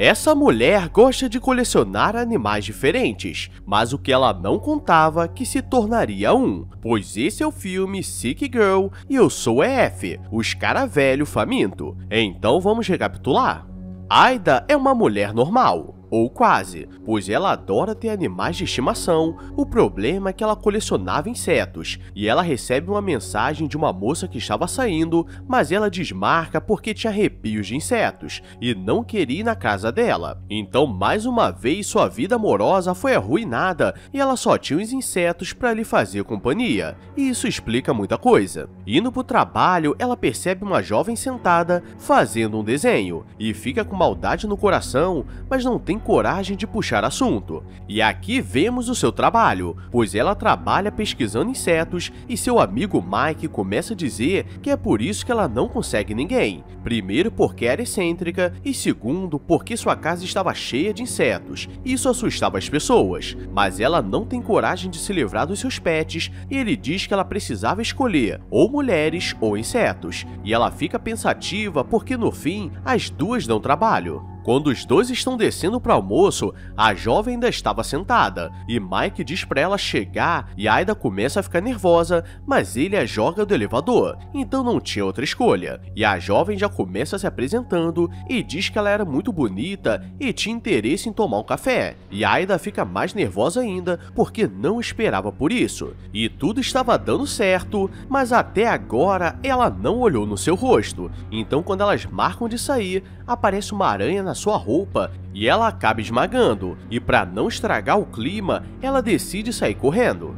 Essa mulher gosta de colecionar animais diferentes, mas o que ela não contava que se tornaria um, pois esse é o filme Sick Girl e eu sou EF, os cara velho faminto. Então vamos recapitular. Aida é uma mulher normal, ou quase, pois ela adora ter animais de estimação. O problema é que ela colecionava insetos, e ela recebe uma mensagem de uma moça que estava saindo, mas ela desmarca porque tinha arrepios de insetos, e não queria ir na casa dela. Então, mais uma vez, sua vida amorosa foi arruinada, e ela só tinha os insetos para lhe fazer companhia, e isso explica muita coisa. Indo pro trabalho, ela percebe uma jovem sentada, fazendo um desenho, e fica com maldade no coração, mas não tem coragem de puxar assunto. E aqui vemos o seu trabalho, pois ela trabalha pesquisando insetos e seu amigo Mike começa a dizer que é por isso que ela não consegue ninguém. Primeiro porque era excêntrica e segundo porque sua casa estava cheia de insetos. Isso assustava as pessoas, mas ela não tem coragem de se livrar dos seus pets e ele diz que ela precisava escolher ou mulheres ou insetos. E ela fica pensativa porque no fim as duas dão trabalho. Quando os dois estão descendo para o almoço, a jovem ainda estava sentada, e Mike diz para ela chegar e Aida começa a ficar nervosa, mas ele a joga do elevador, então não tinha outra escolha. E a jovem já começa se apresentando e diz que ela era muito bonita e tinha interesse em tomar um café. E Aida fica mais nervosa ainda porque não esperava por isso. E tudo estava dando certo, mas até agora ela não olhou no seu rosto. Então quando elas marcam de sair, aparece uma aranha na sua roupa e ela acaba esmagando, e para não estragar o clima, ela decide sair correndo.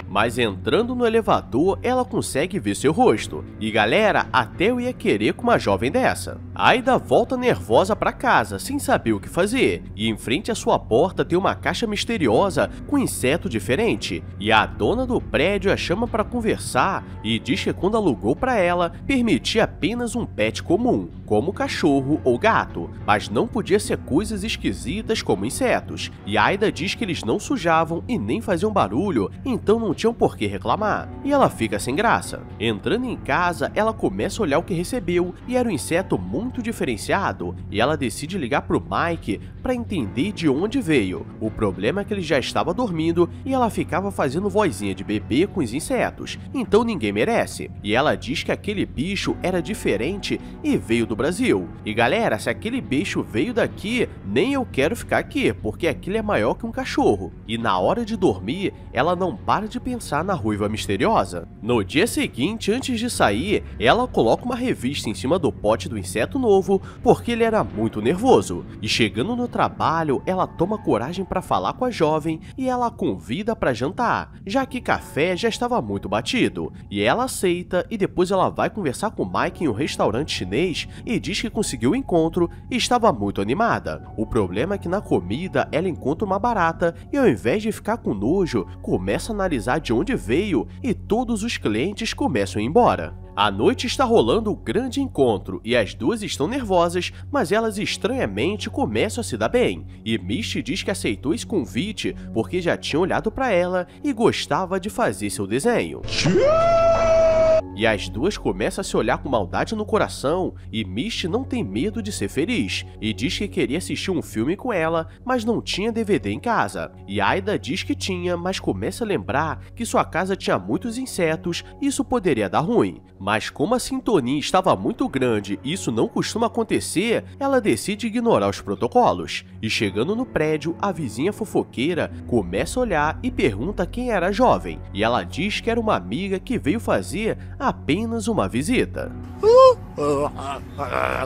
Mas entrando no elevador, ela consegue ver seu rosto. E galera, até eu ia querer com uma jovem dessa. Aida volta nervosa para casa, sem saber o que fazer. E em frente à sua porta tem uma caixa misteriosa com inseto diferente. E a dona do prédio a chama para conversar e diz que quando alugou para ela, permitia apenas um pet comum, como cachorro ou gato, mas não podia ser coisas esquisitas como insetos. E Aida diz que eles não sujavam e nem faziam barulho, então não tinham por que reclamar. E ela fica sem graça. Entrando em casa, ela começa a olhar o que recebeu e era um inseto muito diferenciado, e ela decide ligar pro Mike para entender de onde veio. O problema é que ele já estava dormindo e ela ficava fazendo vozinha de bebê com os insetos, então ninguém merece. E ela diz que aquele bicho era diferente e veio do Brasil. E galera, se aquele bicho veio daqui, nem eu quero ficar aqui, porque aquilo é maior que um cachorro. E na hora de dormir, ela não para de pensar na ruiva misteriosa. No dia seguinte, antes de sair, ela coloca uma revista em cima do pote do inseto novo, porque ele era muito nervoso. E chegando no trabalho, ela toma coragem para falar com a jovem e ela a convida para jantar, já que café já estava muito batido. E ela aceita e depois ela vai conversar com Mike em um restaurante chinês e diz que conseguiu o encontro e estava muito animada. O problema é que na comida ela encontra uma barata e ao invés de ficar com nojo, começa a analisar de onde veio e todos os clientes começam a ir embora. À noite está rolando o grande encontro e as duas estão nervosas, mas elas estranhamente começam a se dar bem. E Misty diz que aceitou esse convite porque já tinha olhado para ela e gostava de fazer seu desenho. E as duas começam a se olhar com maldade no coração e Misty não tem medo de ser feliz e diz que queria assistir um filme com ela, mas não tinha DVD em casa. E Aida diz que tinha, mas começa a lembrar que sua casa tinha muitos insetos e isso poderia dar ruim. Mas como a sintonia estava muito grande e isso não costuma acontecer, ela decide ignorar os protocolos. E chegando no prédio, a vizinha fofoqueira começa a olhar e pergunta quem era a jovem. E ela diz que era uma amiga que veio fazer apenas uma visita.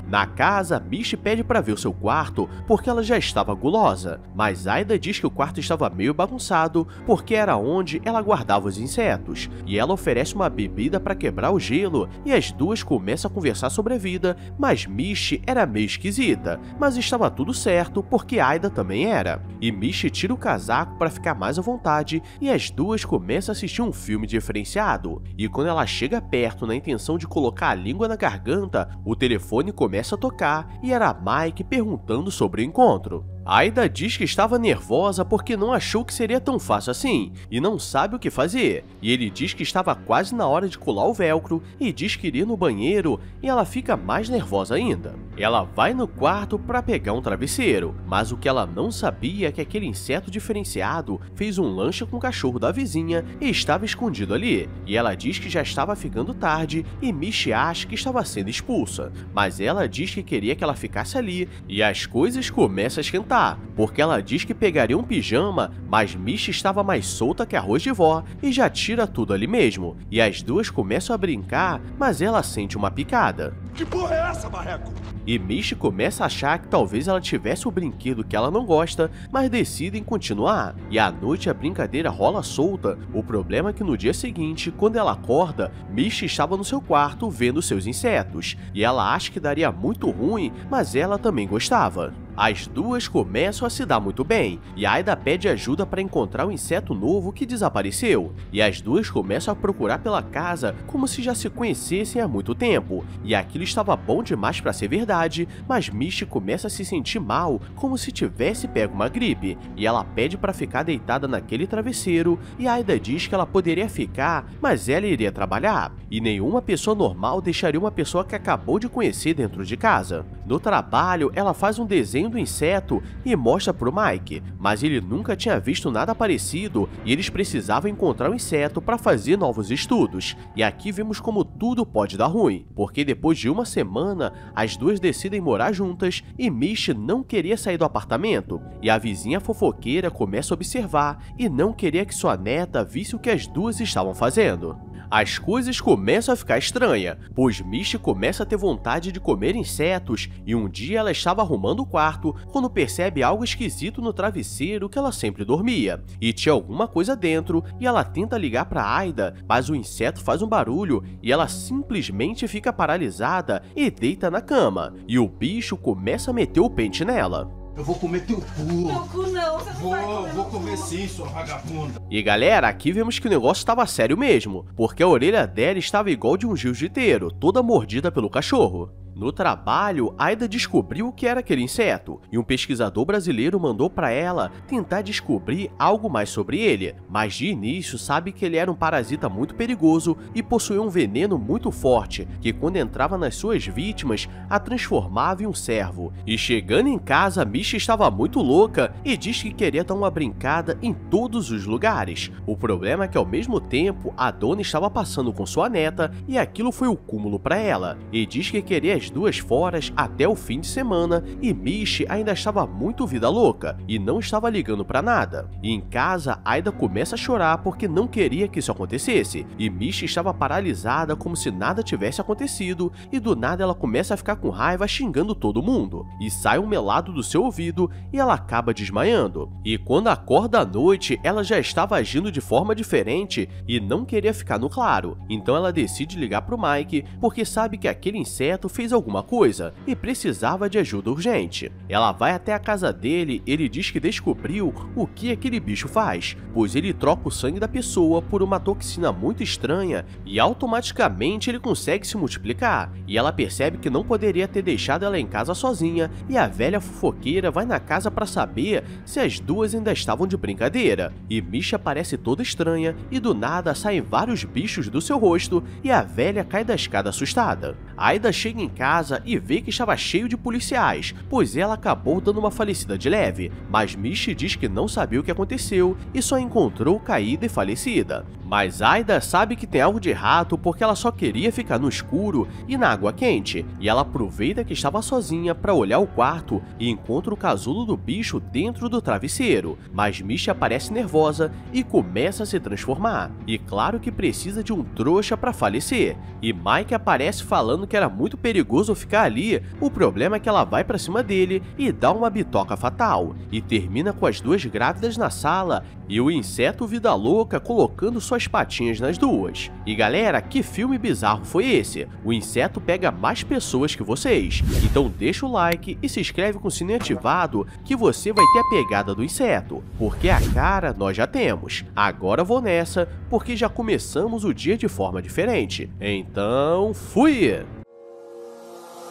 Na casa, Misty pede para ver o seu quarto porque ela já estava gulosa, mas Aida diz que o quarto estava meio bagunçado porque era onde ela guardava os insetos, e ela oferece uma bebida para quebrar o gelo e as duas começam a conversar sobre a vida, mas Misty era meio esquisita, mas estava tudo certo porque Aida também era. E Misty tira o casaco para ficar mais à vontade e as duas começam a assistir um filme diferenciado, e quando ela chega perto na intenção de colocar a língua na garganta, o telefone começa a tocar e era Mike perguntando sobre o encontro. Aida diz que estava nervosa porque não achou que seria tão fácil assim e não sabe o que fazer. E ele diz que estava quase na hora de colar o velcro e diz que iria no banheiro e ela fica mais nervosa ainda. Ela vai no quarto para pegar um travesseiro, mas o que ela não sabia é que aquele inseto diferenciado fez um lanche com o cachorro da vizinha e estava escondido ali. E ela diz que já estava ficando tarde e Michi acha que estava sendo expulsa, mas ela diz que queria que ela ficasse ali e as coisas começam a esquentar. Porque ela diz que pegaria um pijama, mas Michi estava mais solta que arroz de vó e já tira tudo ali mesmo. E as duas começam a brincar, mas ela sente uma picada. Que porra é essa, Marreco? E Michi começa a achar que talvez ela tivesse o brinquedo que ela não gosta, mas decidem continuar. E à noite a brincadeira rola solta. O problema é que no dia seguinte, quando ela acorda, Michi estava no seu quarto vendo seus insetos. E ela acha que daria muito ruim, mas ela também gostava. As duas começam a se dar muito bem, e Aida pede ajuda para encontrar um inseto novo que desapareceu, e as duas começam a procurar pela casa como se já se conhecessem há muito tempo, e aquilo estava bom demais para ser verdade, mas Michi começa a se sentir mal, como se tivesse pego uma gripe, e ela pede para ficar deitada naquele travesseiro, e Aida diz que ela poderia ficar, mas ela iria trabalhar, e nenhuma pessoa normal deixaria uma pessoa que acabou de conhecer dentro de casa. No trabalho, ela faz um desenho do inseto e mostra pro Mike, mas ele nunca tinha visto nada parecido e eles precisavam encontrar o inseto para fazer novos estudos. E aqui vemos como tudo pode dar ruim, porque depois de uma semana, as duas decidem morar juntas e Michi não queria sair do apartamento, e a vizinha fofoqueira começa a observar e não queria que sua neta visse o que as duas estavam fazendo. As coisas começam a ficar estranhas, pois Michi começa a ter vontade de comer insetos e um dia ela estava arrumando o quarto quando percebe algo esquisito no travesseiro que ela sempre dormia, e tinha alguma coisa dentro e ela tenta ligar para Aida, mas o inseto faz um barulho e ela simplesmente fica paralisada e deita na cama, e o bicho começa a meter o pente nela. Eu vou comer teu cu. Teu cu não, você não vai comer. Vou comer sim, sua vagabunda. E galera, aqui vemos que o negócio estava sério mesmo, porque a orelha dela estava igual de um jiu-jiteiro, toda mordida pelo cachorro. No trabalho, Aida descobriu o que era aquele inseto, e um pesquisador brasileiro mandou para ela tentar descobrir algo mais sobre ele, mas de início sabe que ele era um parasita muito perigoso e possuía um veneno muito forte, que quando entrava nas suas vítimas, a transformava em um cervo. E chegando em casa, Michi estava muito louca e diz que queria dar uma brincada em todos os lugares. O problema é que ao mesmo tempo, a dona estava passando com sua neta e aquilo foi o cúmulo para ela, e diz que queria as duas fora até o fim de semana e Michi ainda estava muito vida louca e não estava ligando para nada. E em casa, Aida começa a chorar porque não queria que isso acontecesse e Michi estava paralisada como se nada tivesse acontecido e do nada ela começa a ficar com raiva xingando todo mundo e sai um melado do seu ouvido e ela acaba desmaiando. E quando acorda à noite, ela já estava agindo de forma diferente e não queria ficar no claro. Então ela decide ligar pro Mike porque sabe que aquele inseto fez alguma coisa e precisava de ajuda urgente. Ela vai até a casa dele e ele diz que descobriu o que aquele bicho faz, pois ele troca o sangue da pessoa por uma toxina muito estranha e automaticamente ele consegue se multiplicar. E ela percebe que não poderia ter deixado ela em casa sozinha e a velha fofoqueira vai na casa para saber se as duas ainda estavam de brincadeira. E Michi aparece toda estranha e do nada saem vários bichos do seu rosto e a velha cai da escada assustada. Aida chega em casa e vê que estava cheio de policiais, pois ela acabou dando uma falecida de leve, mas Michi diz que não sabia o que aconteceu e só encontrou caída e falecida. Mas Aida sabe que tem algo de errado porque ela só queria ficar no escuro e na água quente, e ela aproveita que estava sozinha para olhar o quarto e encontra o casulo do bicho dentro do travesseiro, mas Michi aparece nervosa e começa a se transformar, e claro que precisa de um trouxa para falecer, e Mike aparece falando que era muito perigoso ficar ali. O problema é que ela vai para cima dele e dá uma bitoca fatal, e termina com as duas grávidas na sala e o inseto vida louca colocando suas patinhas nas duas. E galera, que filme bizarro foi esse? O inseto pega mais pessoas que vocês, então deixa o like e se inscreve com o sininho ativado que você vai ter a pegada do inseto, porque a cara nós já temos. Agora vou nessa, porque já começamos o dia de forma diferente. Então, fui!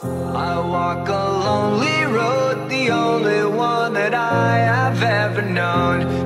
I walk a lonely road, the only one that I I have ever known.